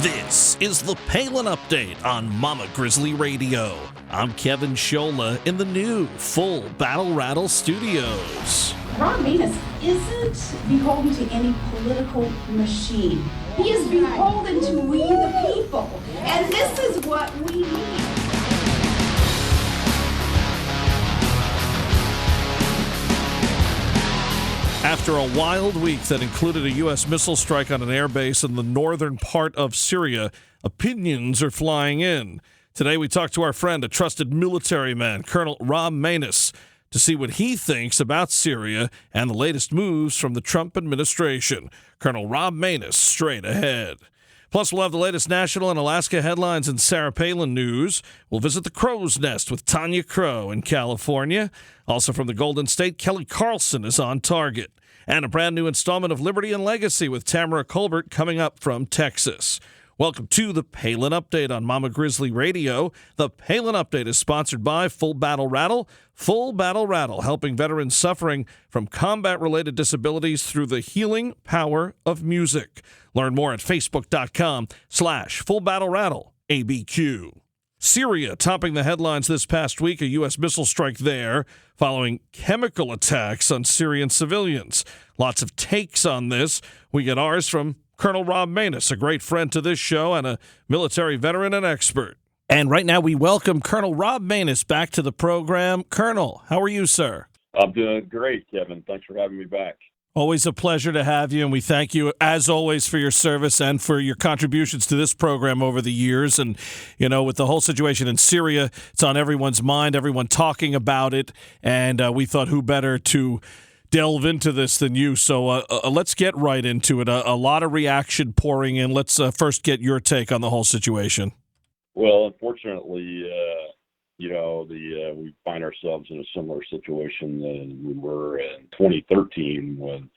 This is the Palin Update on Mama Grizzly Radio. I'm Kevin Scholla in the new Full Battle Rattle Studios. Ron Maness isn't beholden to any political machine. He is beholden to we the people. And this is what we need. After a wild week that included a U.S. missile strike on an airbase in the northern part of Syria, opinions are flying in. Today we talk to our friend, a trusted military man, Colonel Rob Maness, to see what he thinks about Syria and the latest moves from the Trump administration. Colonel Rob Maness, straight ahead. Plus, we'll have the latest national and Alaska headlines and Sarah Palin news. We'll visit the Crow's Nest with Tonya Crow in California. Also from the Golden State, Kelly Carlson is on target. And a brand new installment of Liberty and Legacy with Tamara Colbert coming up from Texas. Welcome to the Palin Update on Mama Grizzly Radio. The Palin Update is sponsored by Full Battle Rattle. Full Battle Rattle, helping veterans suffering from combat-related disabilities through the healing power of music. Learn more at facebook.com/FullBattleRattleABQ. Syria topping the headlines this past week, a U.S. missile strike there following chemical attacks on Syrian civilians. Lots of takes on this. We get ours from Colonel Rob Maness, a great friend to this show and a military veteran and expert. And right now we welcome Colonel Rob Maness back to the program. Colonel, how are you, sir? I'm doing great, Kevin. Thanks for having me back. Always a pleasure to have you, and we thank you, as always, for your service and for your contributions to this program over the years. And, you know, with the whole situation in Syria, it's on everyone's mind, everyone talking about it, and we thought who better to delve into this than you. So let's get right into it. A lot of reaction pouring in. Let's first get your take on the whole situation. Well, unfortunately, we find ourselves in a similar situation than we were in 2013 when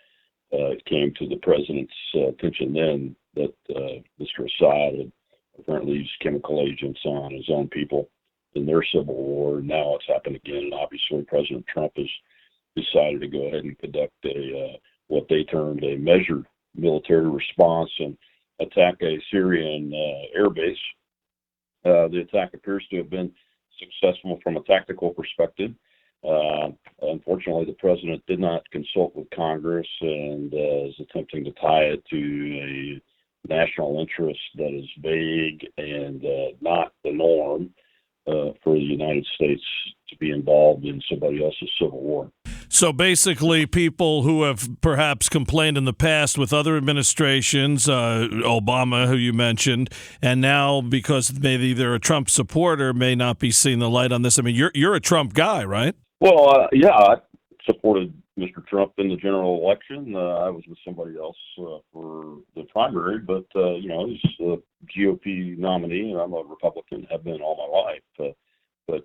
it came to the president's attention then that Mr. Assad had apparently used chemical agents on his own people in their civil war. Now it's happened again, and obviously President Trump has decided to go ahead and conduct what they termed a measured military response and attack a Syrian airbase. The attack appears to have been successful from a tactical perspective. Unfortunately, the president did not consult with Congress and is attempting to tie it to a national interest that is vague and not the norm for the United States to be involved in somebody else's civil war. So basically, people who have perhaps complained in the past with other administrations, Obama, who you mentioned, and now because maybe they're a Trump supporter, may not be seeing the light on this. I mean, you're a Trump guy, right? Well, yeah, I supported Mr. Trump in the general election. I was with somebody else for the primary, but, he's a GOP nominee, and I'm a Republican, have been all my life. But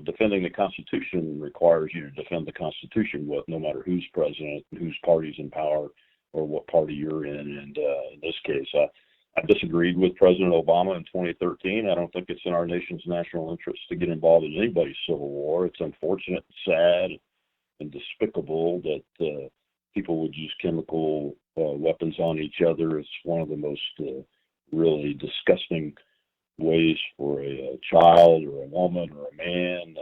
defending the Constitution requires you to defend the Constitution with no matter who's president, whose party's in power, or what party you're in. And in this case, I disagreed with President Obama in 2013. I don't think it's in our nation's national interest to get involved in anybody's civil war. It's unfortunate, sad, and despicable that people would use chemical weapons on each other. It's one of the most really disgusting ways for a child or a woman or a man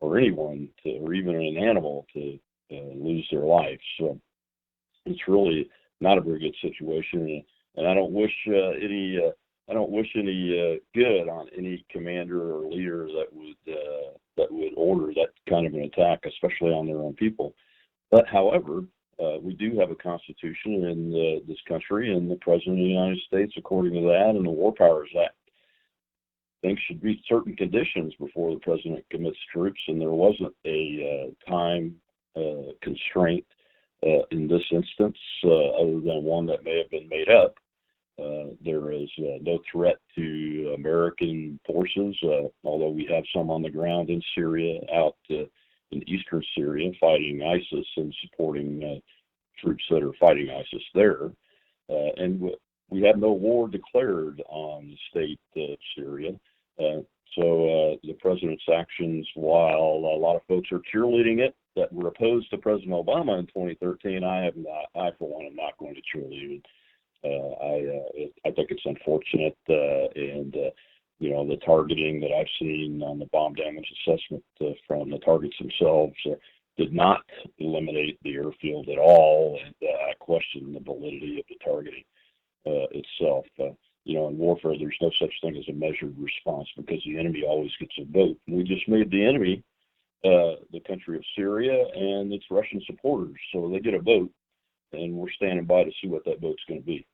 or anyone or even an animal to lose their life. So it's really not a very good situation, and I don't wish any good on any commander or leader that would order that kind of an attack, especially on their own people. But however, we do have a constitution in this country, and the president of the United States, according to that, and the War Powers Act, things should meet certain conditions before the president commits troops, and there wasn't a time constraint in this instance, other than one that may have been made up. There is no threat to American forces, although we have some on the ground in Syria, out in eastern Syria, fighting ISIS and supporting troops that are fighting ISIS there. And we have no war declared on the state of Syria. So the president's actions, while a lot of folks are cheerleading it that were opposed to President Obama in 2013, I for one am not going to cheerlead it. I think it's unfortunate, and the targeting that I've seen on the bomb damage assessment from the targets themselves did not eliminate the airfield at all, and I question the validity of the targeting itself. In warfare, there's no such thing as a measured response because the enemy always gets a vote. We just made the enemy the country of Syria and its Russian supporters, so they get a vote, and we're standing by to see what that vote's going to be.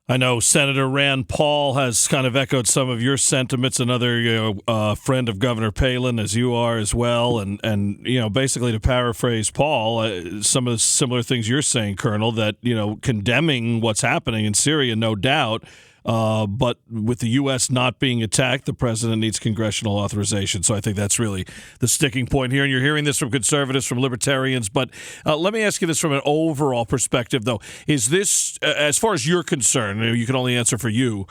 I know Senator Rand Paul has kind of echoed some of your sentiments, another friend of Governor Palin, as you are as well, and basically to paraphrase Paul, some of the similar things you're saying, Colonel, that, condemning what's happening in Syria, no doubt, but with the U.S. not being attacked, the president needs congressional authorization. So I think that's really the sticking point here. And you're hearing this from conservatives, from libertarians. But let me ask you this from an overall perspective, though. Is this, as far as you're concerned, you can only answer for you,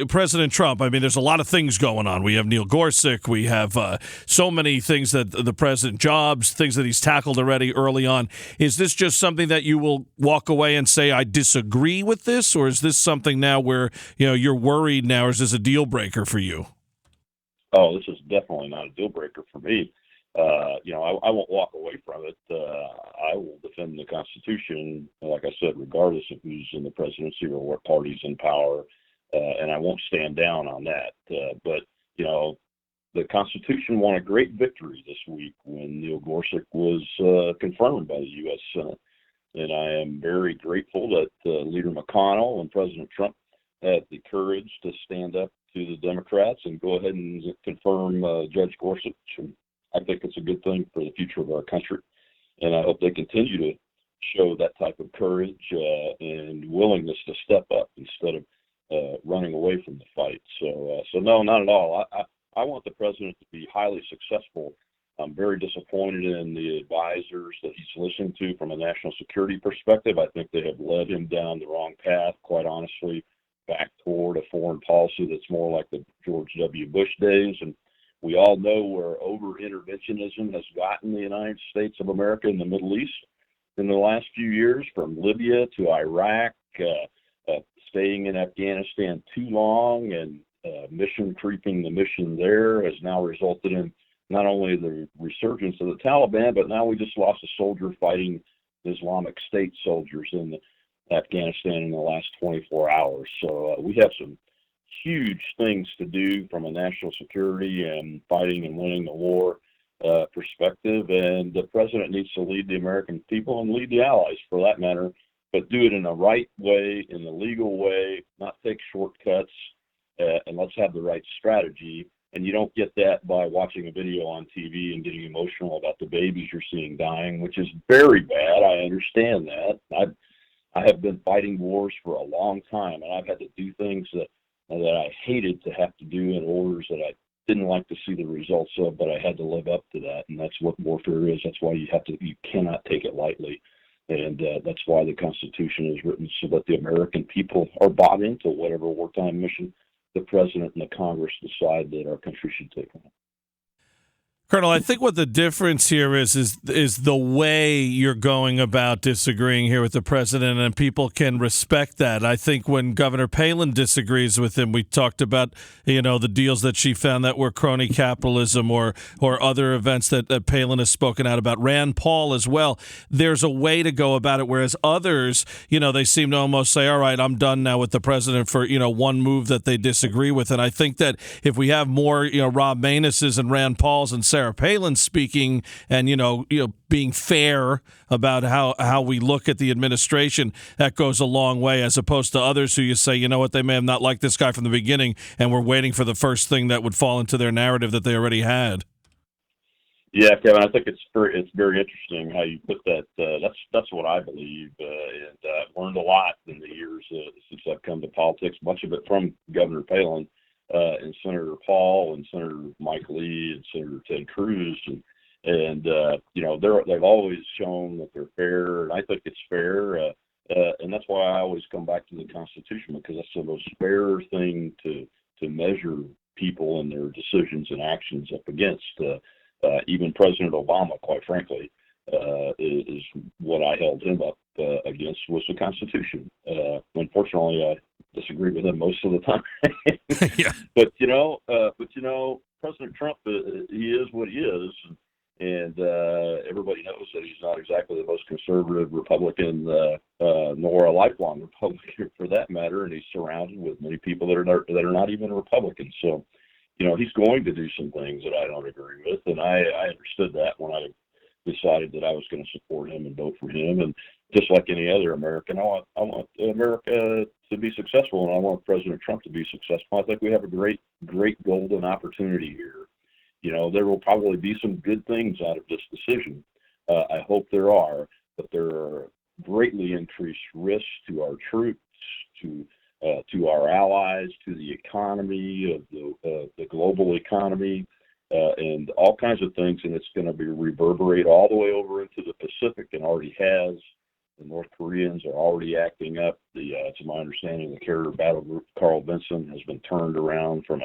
President Trump, I mean, there's a lot of things going on. We have Neil Gorsuch. We have so many things that the president, jobs, things that he's tackled already early on. Is this just something that you will walk away and say, I disagree with this? Or is this something now where, you're worried now? Or is this a deal breaker for you? Oh, this is definitely not a deal breaker for me. I won't walk away from it. I will defend the Constitution, like I said, regardless of who's in the presidency or what party's in power. And I won't stand down on that. But the Constitution won a great victory this week when Neil Gorsuch was confirmed by the U.S. Senate. And I am very grateful that Leader McConnell and President Trump had the courage to stand up to the Democrats and go ahead and confirm Judge Gorsuch. And I think it's a good thing for the future of our country. And I hope they continue to show that type of courage and willingness to step up instead of running away from the fight. So no, not at all. I want the president to be highly successful. I'm very disappointed in the advisors that he's listening to from a national security perspective. I think they have led him down the wrong path, quite honestly, back toward a foreign policy that's more like the George W. Bush days. And we all know where over-interventionism has gotten the United States of America in the Middle East in the last few years, from Libya to Iraq, staying in Afghanistan too long and mission creeping the mission there has now resulted in not only the resurgence of the Taliban, but now we just lost a soldier fighting Islamic State soldiers in Afghanistan in the last 24 hours. So we have some huge things to do from a national security and fighting and winning the war perspective. And the president needs to lead the American people and lead the allies, for that matter, but do it in the right way, in the legal way, not take shortcuts, and let's have the right strategy. And you don't get that by watching a video on TV and getting emotional about the babies you're seeing dying, which is very bad. I understand that. I have been fighting wars for a long time, and I've had to do things that I hated to have to do in orders that I didn't like to see the results of, but I had to live up to that. And that's what warfare is. That's why you cannot take it lightly. And that's why the Constitution is written, so that the American people are bought into whatever wartime mission the president and the Congress decide that our country should take on. Colonel, I think what the difference here is the way you're going about disagreeing here with the president, and people can respect that. I think when Governor Palin disagrees with him, we talked about, the deals that she found that were crony capitalism or other events that Palin has spoken out about. Rand Paul as well. There's a way to go about it, whereas others, they seem to almost say, all right, I'm done now with the president for, one move that they disagree with. And I think that if we have more, Rob Maness's and Rand Paul's and Sarah Palin speaking and, being fair about how we look at the administration, that goes a long way, as opposed to others who you say, you know what, they may have not liked this guy from the beginning and we're waiting for the first thing that would fall into their narrative that they already had. Yeah, Kevin, I think it's very interesting how you put that. That's what I believe, and I've learned a lot in the years since I've come to politics, much of it from Governor Palin and Senator Paul and Senator Mike Lee and Senator Ted Cruz, and they've always shown that they're fair, and I think it's fair, and that's why I always come back to the Constitution, because that's the most fair thing to measure people and their decisions and actions up against. Even President Obama, quite frankly, is what I held him up against was the Constitution. Unfortunately, I disagree with him most of the time. Yeah. But President Trump, he is what he is, and everybody knows that he's not exactly the most conservative Republican, nor a lifelong Republican for that matter. And he's surrounded with many people that are not even Republicans. So, he's going to do some things that I don't agree with, and I understood that when I decided that I was going to support him and vote for him. And just like any other American, I want America to be successful, and I want President Trump to be successful. I think we have a great golden opportunity here. There will probably be some good things out of this decision. I hope there are, but there are greatly increased risks to our troops, to our allies, to the economy of the global economy, and all kinds of things. And it's going to reverberate all the way over into the Pacific, and already has. The North Koreans are already acting up. To my understanding, the carrier battle group Carl Vinson has been turned around from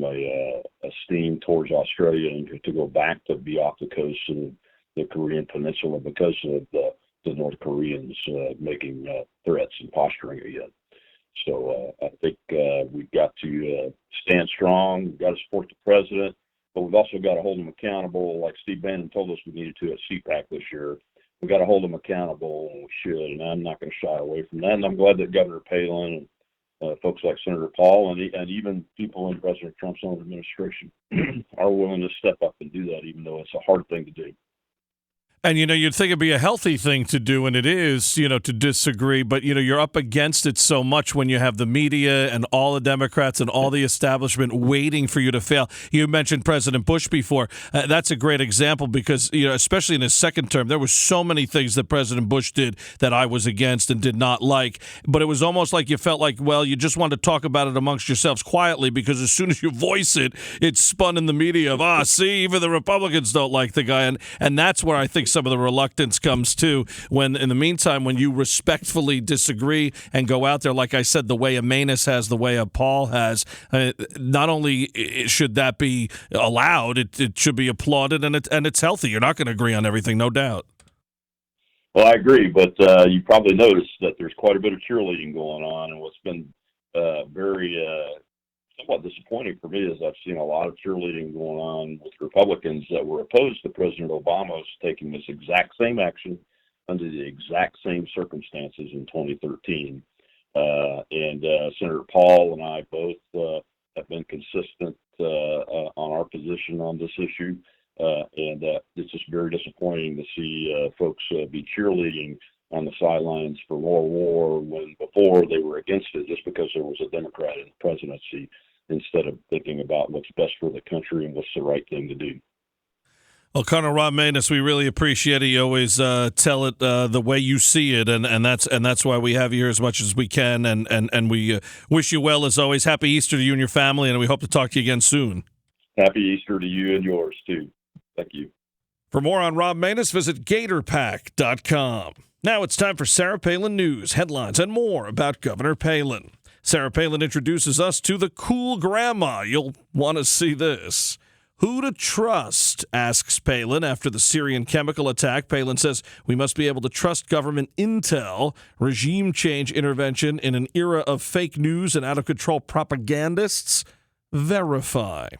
a steam towards Australia and to go back to be off the coast of the Korean Peninsula because of the North Koreans making threats and posturing again. So I think we've got to stand strong. We've got to support the president, but we've also got to hold him accountable, like Steve Bannon told us we needed to at CPAC this year. We've got to hold him accountable, and we should, and I'm not going to shy away from that. And I'm glad that Governor Palin and folks like Senator Paul and even people in President Trump's own administration are willing to step up and do that, even though it's a hard thing to do. And, you'd think it'd be a healthy thing to do, and it is, to disagree. But, you're up against it so much when you have the media and all the Democrats and all the establishment waiting for you to fail. You mentioned President Bush before. That's a great example because, especially in his second term, there were so many things that President Bush did that I was against and did not like. But it was almost like you felt like, well, you just wanted to talk about it amongst yourselves quietly because as soon as you voice it, it's spun in the media of, see, even the Republicans don't like the guy. And that's where I think some of the reluctance comes too, when in the meantime, when you respectfully disagree and go out there, like I said, the way a Maness has, the way a Paul has, not only should that be allowed, it should be applauded, and it's healthy. You're not going to agree on everything, no doubt. Well, I agree, but you probably noticed that there's quite a bit of cheerleading going on, and what's been very somewhat disappointing for me is I've seen a lot of cheerleading going on with Republicans that were opposed to President Obama's taking this exact same action under the exact same circumstances in 2013. And Senator Paul and I both have been consistent on our position on this issue. And it's just very disappointing to see folks be cheerleading on the sidelines for more war when before they were against it just because there was a Democrat in the presidency, instead of thinking about what's best for the country and what's the right thing to do. Well, Colonel Rob Maness, we really appreciate it. You always tell it the way you see it, and that's why we have you here as much as we can, and we wish you well as always. Happy Easter to you and your family, and we hope to talk to you again soon. Happy Easter to you and yours, too. Thank you. For more on Rob Maness, visit GatorPack.com. Now it's time for Sarah Palin News, headlines, and more about Governor Palin. Sarah Palin introduces us to the cool grandma. You'll want to see this. Who to trust, asks Palin after the Syrian chemical attack. Palin says we must be able to trust government intel, regime change intervention in an era of fake news and out-of-control propagandists. Verify.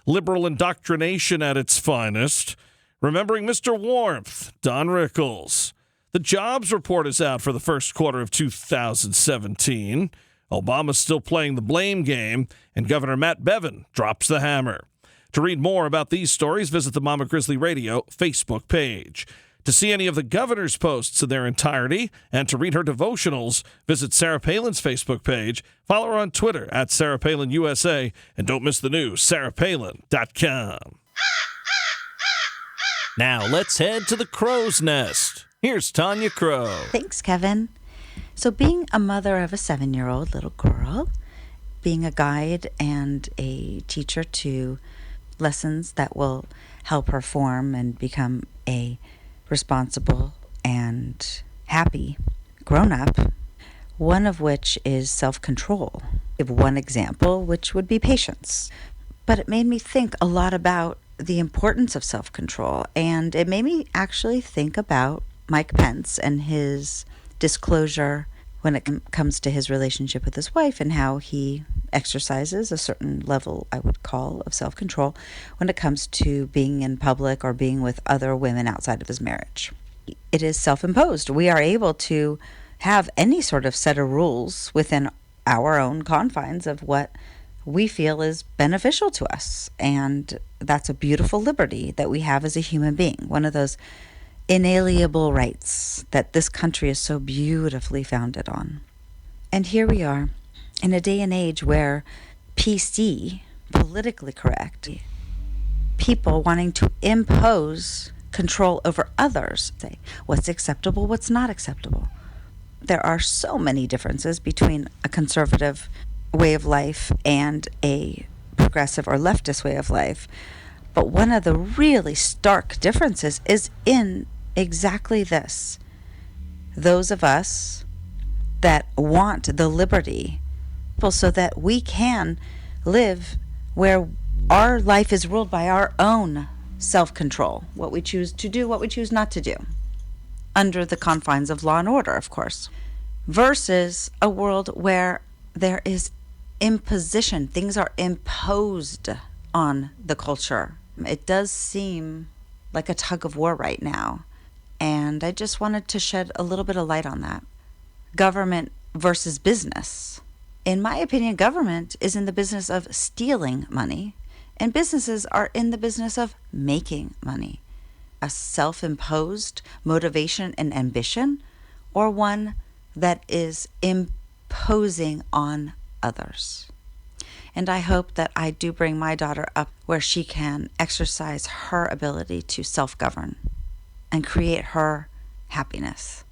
Liberal indoctrination at its finest. Remembering Mr. Warmth, Don Rickles. The jobs report is out for the first quarter of 2017. Obama's still playing the blame game, and Governor Matt Bevin drops the hammer. To read more about these stories, visit the Mama Grizzly Radio Facebook page. To see any of the governor's posts in their entirety and to read her devotionals, visit Sarah Palin's Facebook page. Follow her on Twitter at Sarah Palin USA, and don't miss the news, sarahpalin.com. Now let's head to the crow's nest. Here's Tonya Crow. Thanks, Kevin. So being a mother of a 7-year-old little girl, being a guide and a teacher to lessons that will help her form and become a responsible and happy grown-up, one of which is self-control. I give one example, which would be patience. But it made me think a lot about the importance of self-control, and it made me actually think about Mike Pence and his disclosure when it comes to his relationship with his wife and how he exercises a certain level, I would call, of self-control when it comes to being in public or being with other women outside of his marriage. It is self-imposed. We are able to have any sort of set of rules within our own confines of what we feel is beneficial to us. And that's a beautiful liberty that we have as a human being, one of those inalienable rights that this country is so beautifully founded on. And here we are in a day and age where PC, politically correct, people wanting to impose control over others, say what's acceptable, what's not acceptable. There are so many differences between a conservative way of life and a progressive or leftist way of life. But one of the really stark differences is in exactly this. Those of us that want the liberty so that we can live where our life is ruled by our own self-control, what we choose to do, what we choose not to do, under the confines of law and order, of course, versus a world where there is imposition. Things are imposed on the culture. It does seem like a tug of war right now, and I just wanted to shed a little bit of light on that. Government versus business. In my opinion, government is in the business of stealing money, and businesses are in the business of making money. A self-imposed motivation and ambition, or one that is imposing on others. And I hope that I do bring my daughter up where she can exercise her ability to self-govern and create her happiness.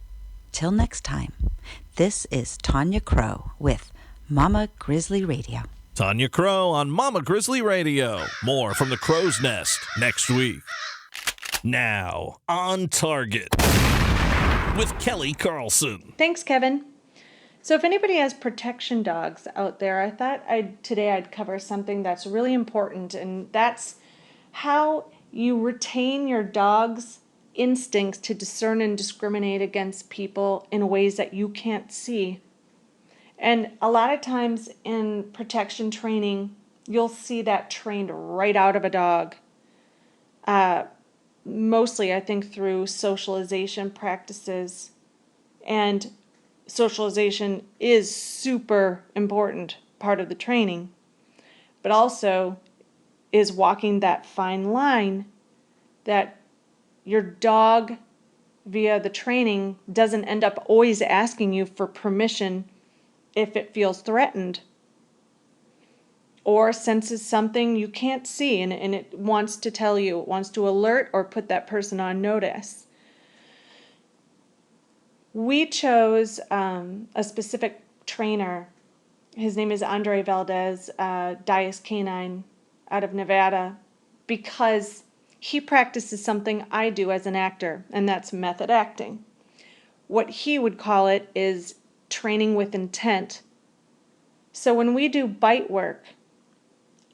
Till next time, this is Tonya Crow with Mama Grizzly Radio. Tonya Crow on Mama Grizzly Radio. More from the Crow's Nest next week. Now, on target with Kelly Carlson. Thanks, Kevin. So if anybody has protection dogs out there, I thought today I'd cover something that's really important, and that's how you retain your dog's instincts to discern and discriminate against people in ways that you can't see. And a lot of times in protection training, you'll see that trained right out of a dog. Mostly, I think, through socialization practices. And socialization is super important part of the training, but also is walking that fine line that your dog, via the training, doesn't end up always asking you for permission if it feels threatened or senses something you can't see, and it wants to tell you, it wants to alert or put that person on notice. We chose a specific trainer. His name is Andre Valdez, Dias Canine out of Nevada, because he practices something I do as an actor, and that's method acting. What he would call it is training with intent. So when we do bite work,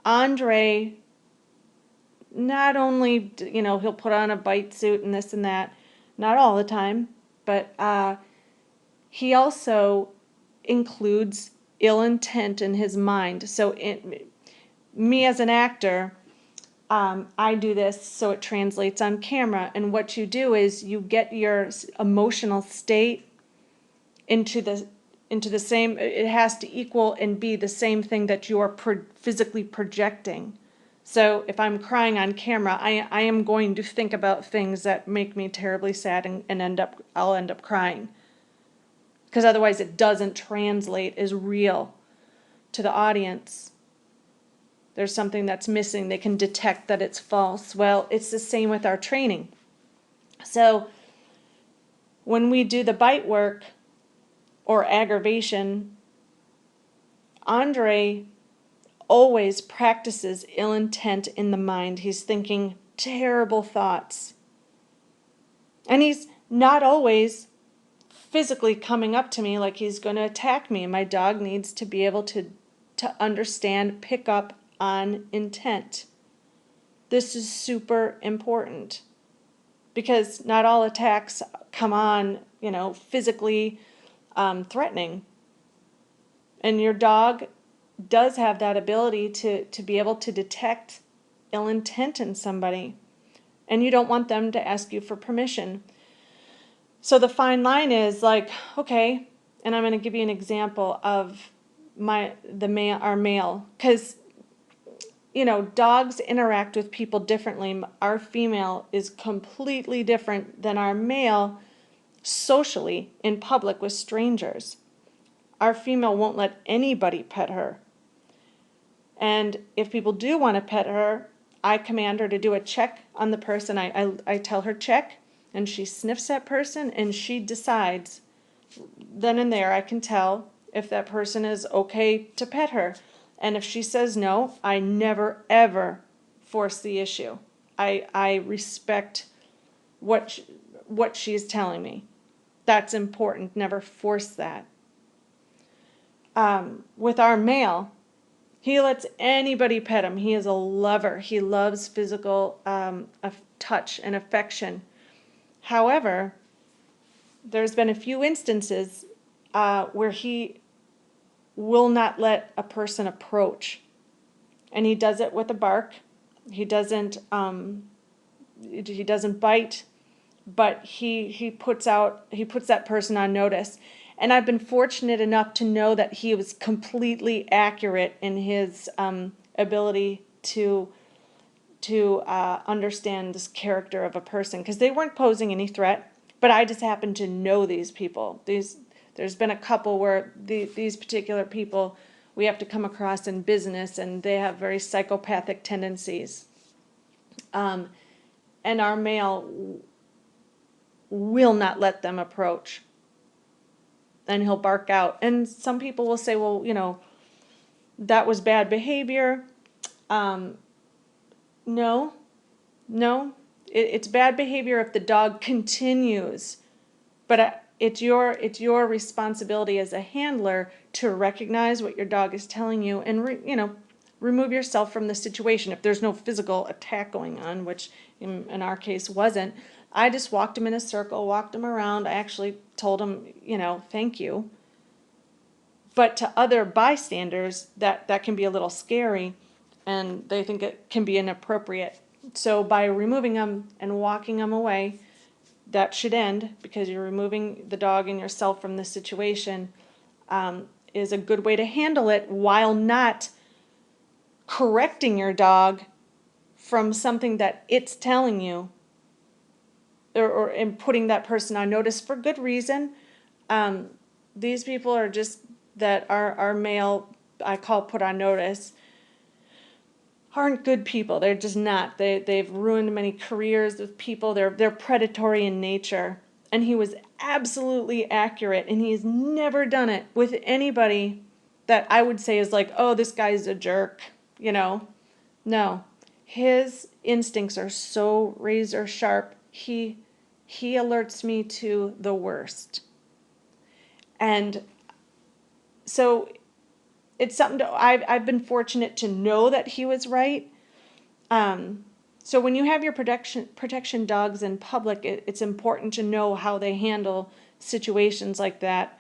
Andre not only, he'll put on a bite suit and this and that, not all the time, but he also includes ill intent in his mind. So me as an actor, I do this so it translates on camera. And what you do is you get your emotional state into the same, it has to equal and be the same thing that you are physically projecting. So if I'm crying on camera, I am going to think about things that make me terribly sad and I'll end up crying. Because otherwise it doesn't translate as real to the audience. There's something that's missing. They can detect that it's false. Well, it's the same with our training. So when we do the bite work or aggravation, Andre always practices ill intent in the mind. He's thinking terrible thoughts. And he's not always physically coming up to me like he's going to attack me. My dog needs to be able to understand, pick up on intent. This is super important. because not all attacks come on, physically threatening. And your dog does have that ability to be able to detect ill intent in somebody. And you don't want them to ask you for permission. So the fine line is like, okay, and I'm going to give you an example of our male, because dogs interact with people differently. Our female is completely different than our male socially in public with strangers. Our female won't let anybody pet her. And if people do want to pet her, I command her to do a check on the person. I tell her check, and she sniffs that person, and she decides. Then and there, I can tell if that person is okay to pet her. And if she says no, I never, ever force the issue. I respect what she's telling me. That's important. Never force that. With our male, he lets anybody pet him. He is a lover. He loves physical touch and affection. However, there's been a few instances where he will not let a person approach, and he does it with a bark. He doesn't bite, but he puts that person on notice. And I've been fortunate enough to know that he was completely accurate in his ability to understand this character of a person, because they weren't posing any threat, but I just happened to know these people. There's been a couple where these particular people we have to come across in business, and they have very psychopathic tendencies. And our male will not let them approach. And he'll bark out. And some people will say, well, that was bad behavior. No. It's bad behavior if the dog continues. But it's your responsibility as a handler to recognize what your dog is telling you and, remove yourself from the situation. If there's no physical attack going on, which in our case wasn't, I just walked him in a circle, walked him around. I actually told him, thank you. But to other bystanders, that can be a little scary, and they think it can be inappropriate. So by removing them and walking them away, that should end, because you're removing the dog and yourself from the situation, is a good way to handle it while not correcting your dog from something that it's telling you, or and putting that person on notice for good reason. These people are just that our male, I call put on notice, aren't good people. They're just not. They've ruined many careers with people. They're predatory in nature. And he was absolutely accurate, and he's never done it with anybody that I would say is like, oh, this guy's a jerk, No. His instincts are so razor sharp. He alerts me to the worst. And so it's something I've been fortunate to know that he was right. So when you have your protection dogs in public, it's important to know how they handle situations like that.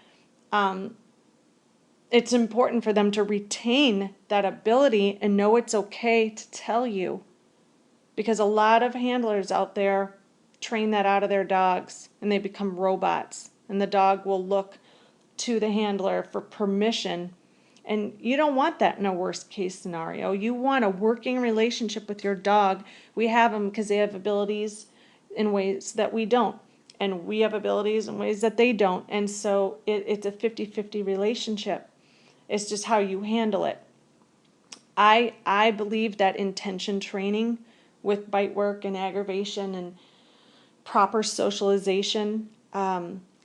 It's important for them to retain that ability and know it's okay to tell you, because a lot of handlers out there train that out of their dogs, and they become robots, and the dog will look to the handler for permission. And you don't want that in a worst case scenario. You want a working relationship with your dog. We have them because they have abilities in ways that we don't, and we have abilities in ways that they don't. And so it's a 50-50 relationship. It's just how you handle it. I believe that intention training with bite work and aggravation and proper socialization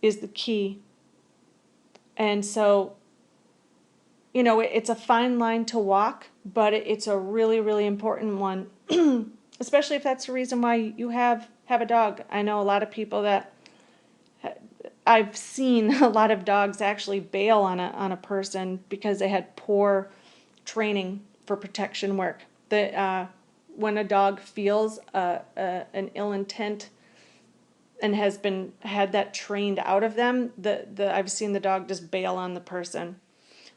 is the key. And so, it's a fine line to walk, but it's a really, really important one, especially if that's the reason why you have a dog. I know a lot of people that I've seen a lot of dogs actually bail on a person because they had poor training for protection work. That when a dog feels an ill intent and had that trained out of them, I've seen the dog just bail on the person.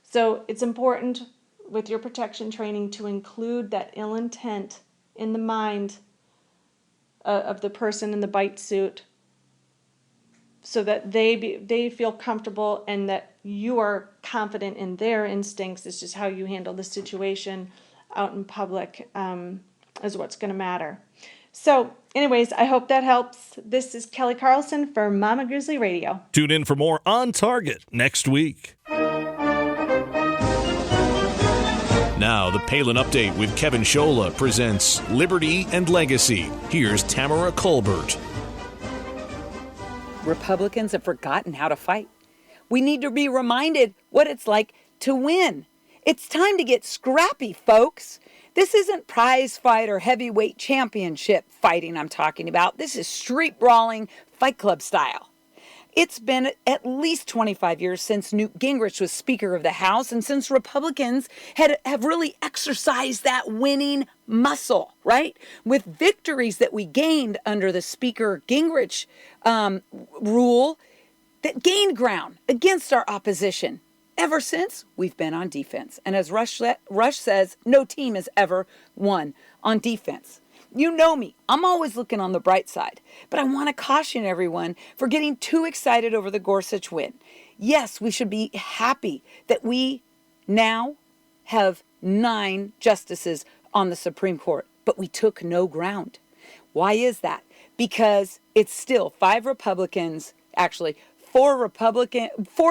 So it's important with your protection training to include that ill intent in the mind of the person in the bite suit, so that they feel comfortable and that you are confident in their instincts. It's just how you handle the situation out in public is what's going to matter. So anyways, I hope that helps. This is Kelly Carlson for Mama Grizzly Radio. Tune in for more On Target next week. Now, the Palin Update with Kevin Scholla presents Liberty and Legacy. Here's Tamara Colbert. Republicans have forgotten how to fight. We need to be reminded what it's like to win. It's time to get scrappy, folks. This isn't prize fight or heavyweight championship fighting I'm talking about. This is street brawling, Fight Club style. It's been at least 25 years since Newt Gingrich was Speaker of the House, and since Republicans have really exercised that winning muscle, right? With victories that we gained under the Speaker Gingrich rule that gained ground against our opposition. Ever since, we've been on defense. And as Rush says, no team has ever won on defense. You know me, I'm always looking on the bright side, but I want to caution everyone for getting too excited over the Gorsuch win. Yes, we should be happy that we now have 9 justices on the Supreme Court, but we took no ground. Why is that? Because it's still 5 Republicans, actually 4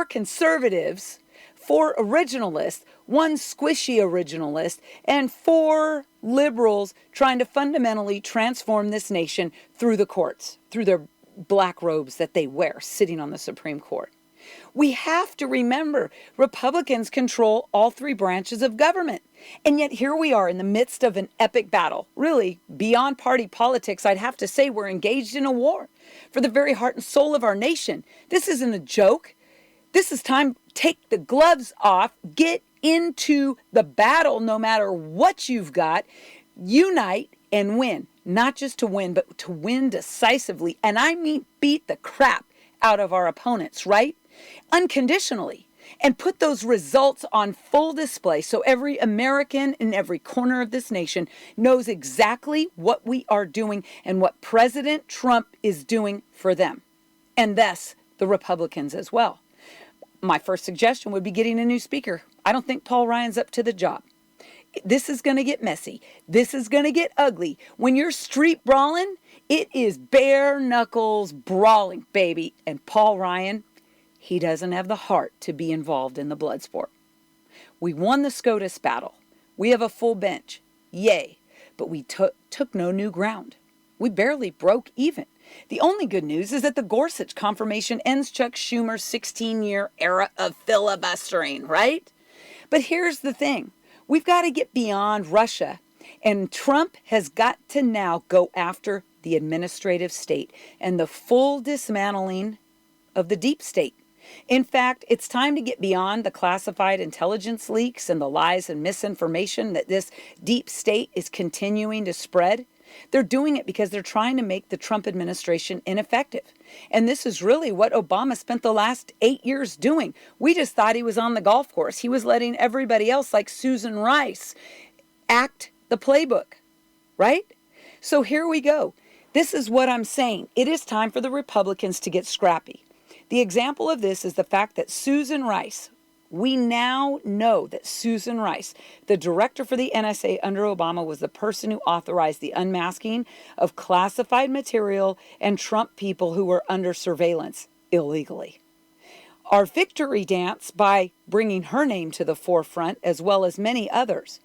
conservatives, 4 originalists, 1 squishy originalist, and 4 liberals trying to fundamentally transform this nation through the courts, through their black robes that they wear sitting on the Supreme Court. We have to remember Republicans control all 3 branches of government. And yet here we are in the midst of an epic battle. Really, beyond party politics, I'd have to say we're engaged in a war for the very heart and soul of our nation. This isn't a joke. This is time. Take the gloves off, get into the battle no matter what you've got, unite and win. Not just to win, but to win decisively. And I mean beat the crap out of our opponents, right? Unconditionally. And put those results on full display so every American in every corner of this nation knows exactly what we are doing and what President Trump is doing for them. And thus, the Republicans as well. My first suggestion would be getting a new speaker. I don't think Paul Ryan's up to the job. This is going to get messy. This is going to get ugly. When you're street brawling, it is bare knuckles brawling, baby. And Paul Ryan, he doesn't have the heart to be involved in the blood sport. We won the SCOTUS battle. We have a full bench. Yay. But we took no new ground. We barely broke even. The only good news is that the Gorsuch confirmation ends Chuck Schumer's 16-year era of filibustering, right? But here's the thing. We've got to get beyond Russia, and Trump has got to now go after the administrative state and the full dismantling of the deep state. In fact, it's time to get beyond the classified intelligence leaks and the lies and misinformation that this deep state is continuing to spread. They're doing it because they're trying to make the Trump administration ineffective. And this is really what Obama spent the last 8 years doing. We just thought he was on the golf course. He was letting everybody else, like Susan Rice, act the playbook, right? So here we go. This is what I'm saying. It is time for the Republicans to get scrappy. The example of this is the fact that Susan Rice, we now know that Susan Rice, the director for the NSA under Obama, was the person who authorized the unmasking of classified material and Trump people who were under surveillance illegally. Our victory dance by bringing her name to the forefront, as well as many others,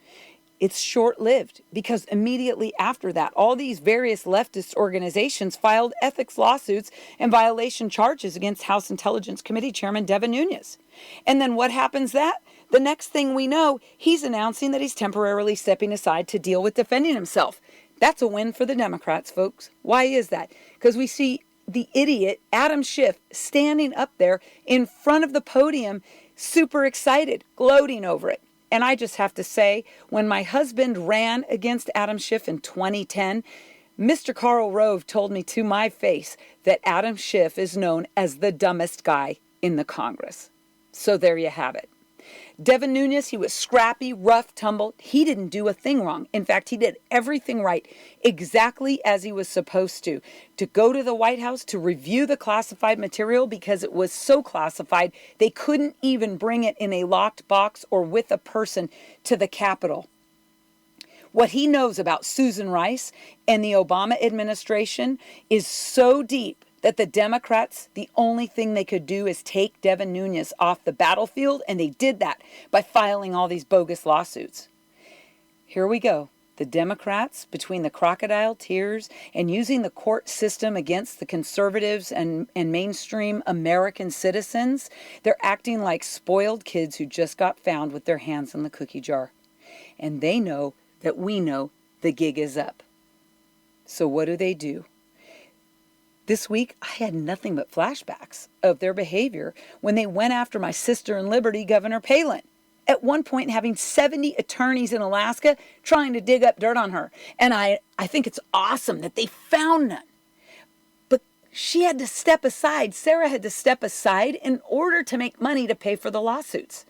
it's short-lived because immediately after that, all these various leftist organizations filed ethics lawsuits and violation charges against House Intelligence Committee Chairman Devin Nunes. And then what happens that? The next thing we know, he's announcing that he's temporarily stepping aside to deal with defending himself. That's a win for the Democrats, folks. Why is that? Because we see the idiot Adam Schiff standing up there in front of the podium, super excited, gloating over it. And I just have to say, when my husband ran against Adam Schiff in 2010, Mr. Karl Rove told me to my face that Adam Schiff is known as the dumbest guy in the Congress. So there you have it. Devin Nunes, he was scrappy, rough, tumble. He didn't do a thing wrong. In fact, he did everything right, exactly as he was supposed to go to the White House to review the classified material because it was so classified, they couldn't even bring it in a locked box or with a person to the Capitol. What he knows about Susan Rice and the Obama administration is so deep that the Democrats, the only thing they could do is take Devin Nunes off the battlefield, and they did that by filing all these bogus lawsuits. Here we go. The Democrats, between the crocodile tears and using the court system against the conservatives and mainstream American citizens, they're acting like spoiled kids who just got found with their hands in the cookie jar. And they know that we know the gig is up. So what do? This week, I had nothing but flashbacks of their behavior when they went after my sister in Liberty, Governor Palin. At one point, having 70 attorneys in Alaska trying to dig up dirt on her. And I think it's awesome that they found none. But she had to step aside. Sarah had to step aside in order to make money to pay for the lawsuits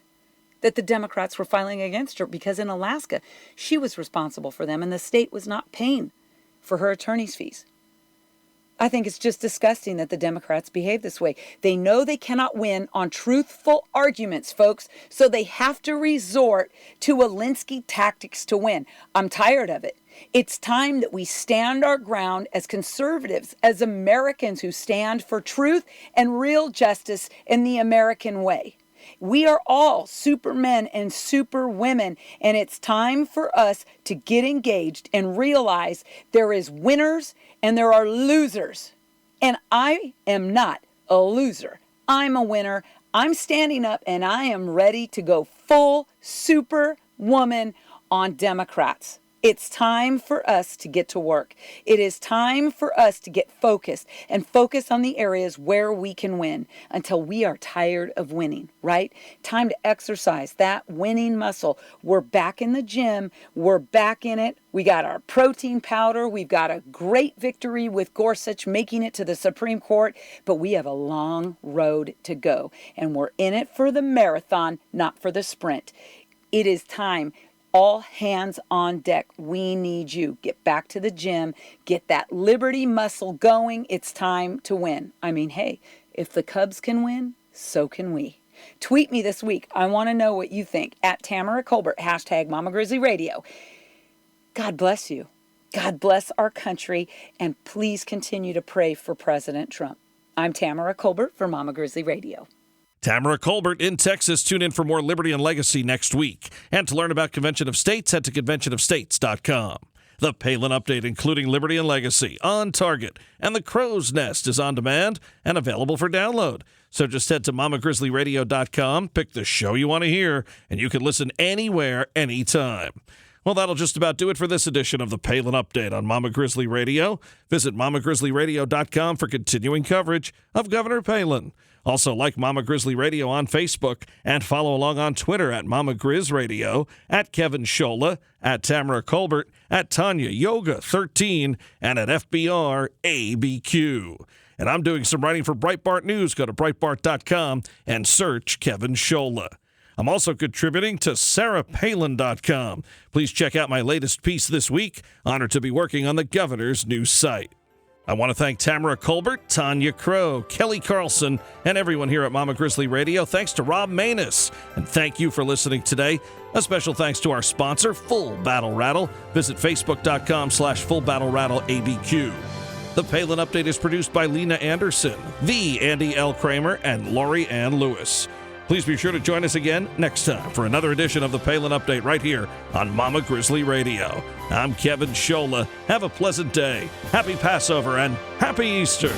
that the Democrats were filing against her, because in Alaska, she was responsible for them and the state was not paying for her attorney's fees. I think it's just disgusting that the Democrats behave this way. They know they cannot win on truthful arguments, folks, so they have to resort to Alinsky tactics to win. I'm tired of it. It's time that we stand our ground as conservatives, as Americans who stand for truth and real justice in the American way. We are all supermen and superwomen, and it's time for us to get engaged and realize there is winners and there are losers. And I am not a loser. I'm a winner. I'm standing up and I am ready to go full superwoman on Democrats. It's time for us to get to work. It is time for us to get focused and focus on the areas where we can win until we are tired of winning, right? Time to exercise that winning muscle. We're back in the gym. We're back in it. We got our protein powder. We've got a great victory with Gorsuch making it to the Supreme Court, but we have a long road to go, and we're in it for the marathon, not for the sprint. It is time. All hands on deck. We need you. Get back to the gym. Get that Liberty muscle going. It's time to win. I mean, hey, if the Cubs can win, so can we. Tweet me this week. I want to know what you think. At Tamara Colbert, hashtag Mama Grizzly Radio. God bless you. God bless our country. And please continue to pray for President Trump. I'm Tamara Colbert for Mama Grizzly Radio. Tamara Colbert in Texas. Tune in for more Liberty and Legacy next week. And to learn about Convention of States, head to conventionofstates.com. The Palin Update, including Liberty and Legacy, on target. And the Crow's Nest is on demand and available for download. So just head to mamagrizzlyradio.com, pick the show you want to hear, and you can listen anywhere, anytime. Well, that'll just about do it for this edition of the Palin Update on Mama Grizzly Radio. Visit mamagrizzlyradio.com for continuing coverage of Governor Palin. Also, like Mama Grizzly Radio on Facebook and follow along on Twitter at Mama Grizz Radio, at Kevin Scholla, at Tamara Colbert, at Tonya Yoga 13, and at FBR ABQ. And I'm doing some writing for Breitbart News. Go to Breitbart.com and search Kevin Scholla. I'm also contributing to SarahPalin.com. Please check out my latest piece this week. Honored to be working on the governor's new site. I want to thank Tamara Colbert, Tonya Crow, Kelly Carlson, and everyone here at Mama Grizzly Radio. Thanks to Rob Maness, and thank you for listening today. A special thanks to our sponsor, Full Battle Rattle. Visit Facebook.com/Full Battle Rattle ABQ. The Palin Update is produced by Lena Anderson, the Andy L. Kramer, and Lori Ann Lewis. Please be sure to join us again next time for another edition of the Palin Update right here on Mama Grizzly Radio. I'm Kevin Scholla. Have a pleasant day, happy Passover, and happy Easter.